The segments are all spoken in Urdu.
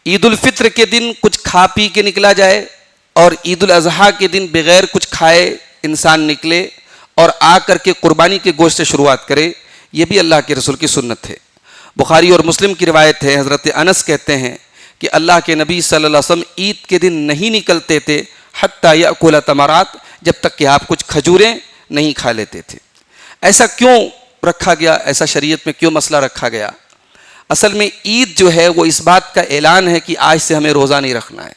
عید الفطر کے دن کچھ کھا پی کے نکلا جائے اور عید الاضحیٰ کے دن بغیر کچھ کھائے انسان نکلے اور آ کر کے قربانی کے گوشت سے شروعات کرے، یہ بھی اللہ کے رسول کی سنت ہے۔ بخاری اور مسلم کی روایت ہے، حضرت انس کہتے ہیں کہ اللہ کے نبی صلی اللہ علیہ وسلم عید کے دن نہیں نکلتے تھے حتیٰ یأکل تمرات، جب تک کہ آپ کچھ کھجوریں نہیں کھا لیتے تھے۔ ایسا کیوں رکھا گیا؟ ایسا شریعت میں کیوں مسئلہ رکھا گیا؟ اصل میں عید جو ہے وہ اس بات کا اعلان ہے کہ آج سے ہمیں روزہ نہیں رکھنا ہے،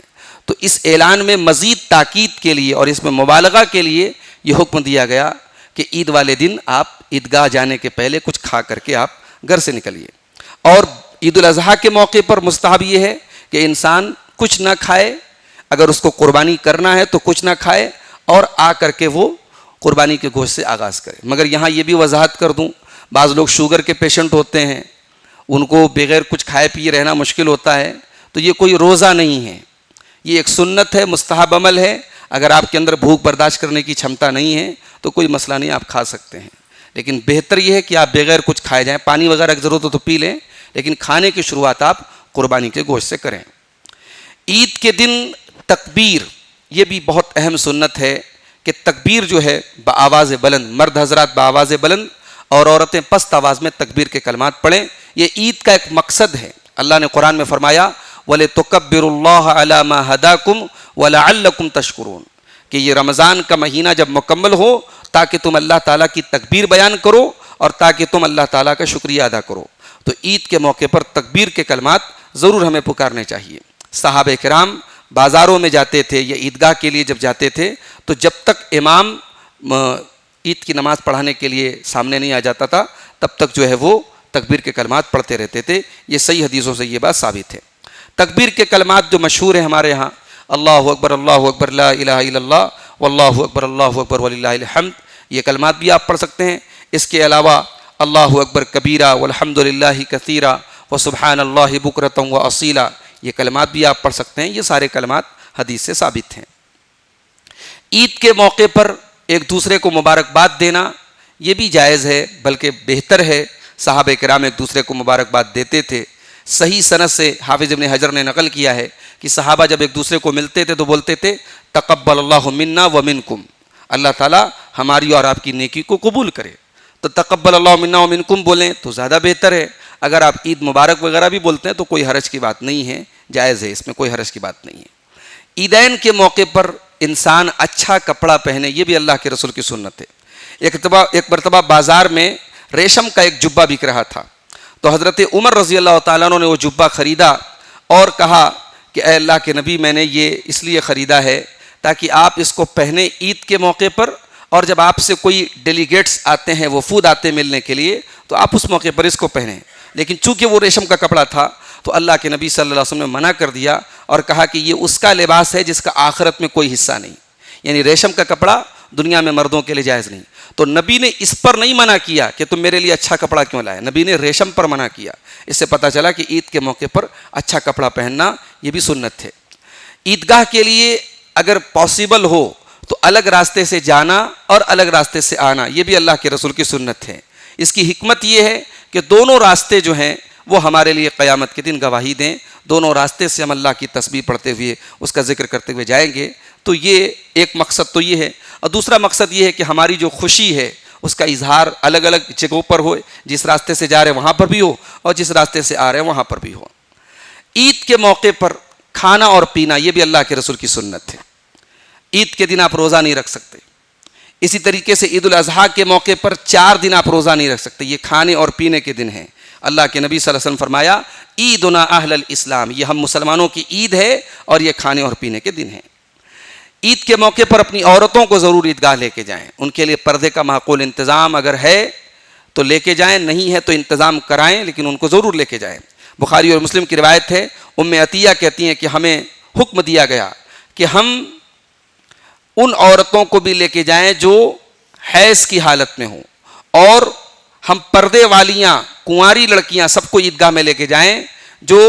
تو اس اعلان میں مزید تاکید کے لیے اور اس میں مبالغہ کے لیے یہ حکم دیا گیا کہ عید والے دن آپ عیدگاہ جانے کے پہلے کچھ کھا کر کے آپ گھر سے نکلیے۔ اور عید الاضحیٰ کے موقع پر مستحب یہ ہے کہ انسان کچھ نہ کھائے، اگر اس کو قربانی کرنا ہے تو کچھ نہ کھائے اور آ کر کے وہ قربانی کے گوشت سے آغاز کرے۔ مگر یہاں یہ بھی وضاحت کر دوں، بعض لوگ شوگر کے پیشنٹ ہوتے ہیں، ان کو بغیر کچھ کھائے پیے رہنا مشکل ہوتا ہے، تو یہ کوئی روزہ نہیں ہے، یہ ایک سنت ہے، مستحب عمل ہے۔ اگر آپ کے اندر بھوک برداشت کرنے کی چھمتا نہیں ہے تو کوئی مسئلہ نہیں، آپ کھا سکتے ہیں، لیکن بہتر یہ ہے کہ آپ بغیر کچھ کھائے جائیں، پانی وغیرہ کی ضرورت ہو تو پی لیں، لیکن کھانے کی شروعات آپ قربانی کے گوشت سے کریں۔ عید کے دن تکبیر، یہ بھی بہت اہم سنت ہے کہ تکبیر جو ہے بآواز بلند، مرد حضرات بآواز بلند اور عورتیں پست آواز میں تکبیر کے کلمات پڑھیں۔ یہ عید کا ایک مقصد ہے۔ اللہ نے قرآن میں فرمایا وَلِتُكَبِّرُوا اللَّهَ عَلَى مَا هَدَاكُمْ وَلَعَلَّكُمْ تَشْكُرُونَ، کہ یہ رمضان کا مہینہ جب مکمل ہو تاکہ تم اللہ تعالیٰ کی تکبیر بیان کرو اور تاکہ تم اللہ تعالیٰ کا شکریہ ادا کرو۔ تو عید کے موقع پر تکبیر کے کلمات ضرور ہمیں پکارنے چاہیے۔ صحابہ کرام بازاروں میں جاتے تھے یا عیدگاہ کے لیے جب جاتے تھے تو جب تک امام عید کی نماز پڑھانے کے لیے سامنے نہیں آ جاتا تھا تب تک جو ہے وہ تکبیر کے کلمات پڑھتے رہتے تھے۔ یہ صحیح حدیثوں سے یہ بات ثابت ہے۔ تکبیر کے کلمات جو مشہور ہیں ہمارے ہاں، اللہ اکبر لا الہ الا اللہ واللہ اکبر وللہ الحمد، یہ کلمات بھی آپ پڑھ سکتے ہیں۔ اس کے علاوہ اللہ اکبر کبیرہ والحمد للہ کثیرہ وسبحان اللہ بکرۃ واصیلا، یہ کلمات بھی آپ پڑھ سکتے ہیں۔ یہ سارے کلمات حدیث سے ثابت ہیں۔ عید کے موقع پر ایک دوسرے کو مبارکباد دینا یہ بھی جائز ہے، بلکہ بہتر ہے۔ صحابہ کرام ایک دوسرے کو مبارکباد دیتے تھے۔ صحیح سند سے حافظ ابن حجر نے نقل کیا ہے کہ صحابہ جب ایک دوسرے کو ملتے تھے تو بولتے تھے تقبل اللہ منا ومنکم، اللہ تعالیٰ ہماری اور آپ کی نیکی کو قبول کرے۔ تو تقبل اللہ منا ومنکم بولیں تو زیادہ بہتر ہے۔ اگر آپ عید مبارک وغیرہ بھی بولتے ہیں تو کوئی حرج کی بات نہیں ہے، جائز ہے، اس میں کوئی حرج کی بات نہیں ہے۔ عیدین کے موقع پر انسان اچھا کپڑا پہنے، یہ بھی اللہ کے رسول کی سنت ہے۔ ایک مرتبہ بازار میں ریشم کا ایک جبہ بک رہا تھا، تو حضرت عمر رضی اللہ تعالیٰ عنہ نے وہ جبہ خریدا اور کہا کہ اے اللہ کے نبی، میں نے یہ اس لیے خریدا ہے تاکہ آپ اس کو پہنے عید کے موقع پر، اور جب آپ سے کوئی ڈیلیگیٹس آتے ہیں، وفود آتے ہیں ملنے کے لیے، تو آپ اس موقع پر اس کو پہنیں۔ لیکن چونکہ وہ ریشم کا کپڑا تھا تو اللہ کے نبی صلی اللہ علیہ وسلم نے منع کر دیا اور کہا کہ یہ اس کا لباس ہے جس کا آخرت میں کوئی حصہ نہیں، یعنی ریشم کا کپڑا دنیا میں مردوں کے لیے جائز نہیں۔ تو نبی نے اس پر نہیں منع کیا کہ تم میرے لیے اچھا کپڑا کیوں لائے، نبی نے ریشم پر منع کیا۔ اس سے پتہ چلا کہ عید کے موقع پر اچھا کپڑا پہننا یہ بھی سنت ہے۔ عیدگاہ کے لیے اگر پاسبل ہو تو الگ راستے سے جانا اور الگ راستے سے آنا، یہ بھی اللہ کے رسول کی سنت ہے۔ اس کی حکمت یہ ہے کہ دونوں راستے جو ہیں وہ ہمارے لیے قیامت کے دن گواہی دیں۔ دونوں راستے سے ہم اللہ کی تسبیح پڑھتے ہوئے اس کا ذکر کرتے ہوئے جائیں گے، تو یہ ایک مقصد تو یہ ہے۔ اور دوسرا مقصد یہ ہے کہ ہماری جو خوشی ہے اس کا اظہار الگ الگ جگہوں پر ہو، جس راستے سے جا رہے ہیں وہاں پر بھی ہو اور جس راستے سے آ رہے ہیں وہاں پر بھی ہو۔ عید کے موقع پر کھانا اور پینا یہ بھی اللہ کے رسول کی سنت ہے۔ عید کے دن آپ روزہ نہیں رکھ سکتے۔ اسی طریقے سے عید الاضحیٰ کے موقع پر 4 دن آپ روزہ نہیں رکھ سکتے، یہ کھانے اور پینے کے دن ہیں۔ اللہ کے نبی صلی اللہ علیہ وسلم فرمایا عیدنا اہل الاسلام، یہ ہم مسلمانوں کی عید ہے اور یہ کھانے اور پینے کے دن ہیں۔ عید کے موقع پر اپنی عورتوں کو ضرور عیدگاہ لے کے جائیں، ان کے لیے پردے کا معقول انتظام اگر ہے تو لے کے جائیں، نہیں ہے تو انتظام کرائیں، لیکن ان کو ضرور لے کے جائیں۔ بخاری اور مسلم کی روایت ہے، ام عطیہ کہتی ہیں کہ ہمیں حکم دیا گیا کہ ہم ان عورتوں کو بھی لے کے جائیں جو حیض کی حالت میں ہوں، اور ہم پردے والیاں کنواری لڑکیاں سب کو عیدگاہ میں لے کے جائیں۔ جو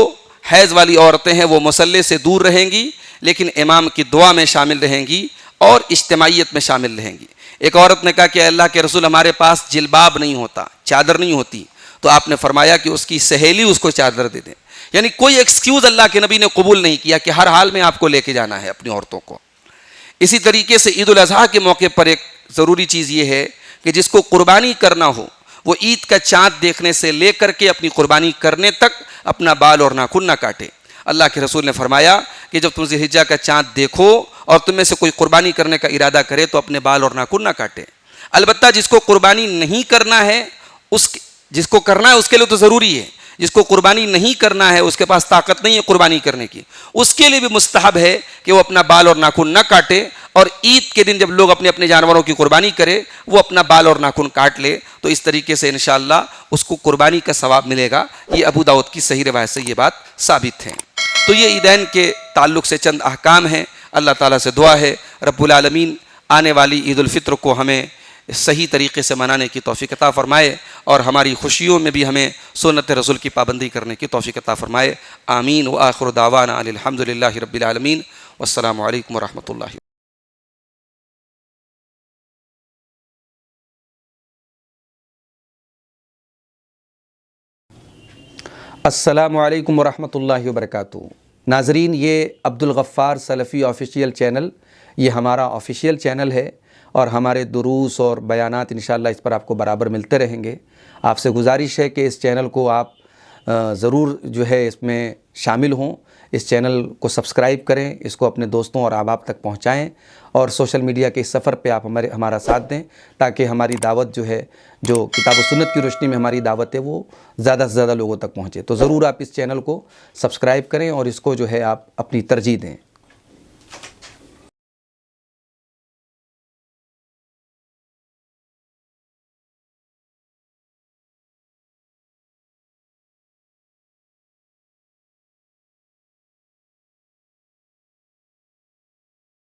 حیض والی عورتیں ہیں وہ مصلی سے دور رہیں گی لیکن امام کی دعا میں شامل رہیں گی اور اجتماعیت میں شامل رہیں گی۔ ایک عورت نے کہا کہ اللہ کے رسول ہمارے پاس جلباب نہیں ہوتا، چادر نہیں ہوتی، تو آپ نے فرمایا کہ اس کی سہیلی اس کو چادر دے دیں۔ یعنی کوئی ایکسکیوز اللہ کے نبی نے قبول نہیں کیا کہ ہر حال میں آپ کو لے کے جانا ہے اپنی عورتوں کو. اسی طریقے سے عید الاضحیٰ کے موقع پر ایک ضروری چیز یہ ہے کہ جس کو قربانی کرنا ہو وہ عید کا چاند دیکھنے سے لے کر کے اپنی قربانی کرنے تک اپنا بال اور ناخن نہ کاٹے. اللہ کے رسول نے فرمایا کہ جب تم ذی الحجہ کا چاند دیکھو اور تم میں سے کوئی قربانی کرنے کا ارادہ کرے تو اپنے بال اور ناخن نہ کاٹے. البتہ جس کو قربانی نہیں کرنا ہے جس کو کرنا ہے اس کے لیے تو ضروری ہے. جس کو قربانی نہیں کرنا ہے، اس کے پاس طاقت نہیں ہے قربانی کرنے کی، اس کے لیے بھی مستحب ہے کہ وہ اپنا بال اور ناخن نہ کاٹے، اور عید کے دن جب لوگ اپنے اپنے جانوروں کی قربانی کرے وہ اپنا بال اور ناخن کاٹ لے، تو اس طریقے سے انشاءاللہ اس کو قربانی کا ثواب ملے گا. یہ ابو داؤد کی صحیح روایت سے یہ بات ثابت ہے. تو یہ عیدین کے تعلق سے چند احکام ہیں. اللہ تعالیٰ سے دعا ہے رب العالمین آنے والی عید الفطر کو ہمیں صحیح طریقے سے منانے کی توفیق عطا فرمائے، اور ہماری خوشیوں میں بھی ہمیں سنت رسول کی پابندی کرنے کی توفیق عطا فرمائے. آمین. وآخر دعوانا ان الحمد للہ رب العالمین. والسلام علیکم ورحمۃ اللہ. السلام علیکم ورحمۃ اللہ وبرکاتہ. ناظرین، یہ عبدالغفار سلفی آفیشیل چینل، یہ ہمارا آفیشیل چینل ہے، اور ہمارے دروس اور بیانات انشاءاللہ اس پر آپ کو برابر ملتے رہیں گے. آپ سے گزارش ہے کہ اس چینل کو آپ ضرور جو ہے اس میں شامل ہوں. اس چینل کو سبسکرائب کریں، اس کو اپنے دوستوں اور احباب تک پہنچائیں، اور سوشل میڈیا کے اس سفر پہ آپ ہمارا ساتھ دیں، تاکہ ہماری دعوت جو ہے، جو کتاب و سنت کی روشنی میں ہماری دعوت ہے، وہ زیادہ سے زیادہ لوگوں تک پہنچے. تو ضرور آپ اس چینل کو سبسکرائب کریں اور اس کو جو ہے آپ اپنی ترجیح دیں.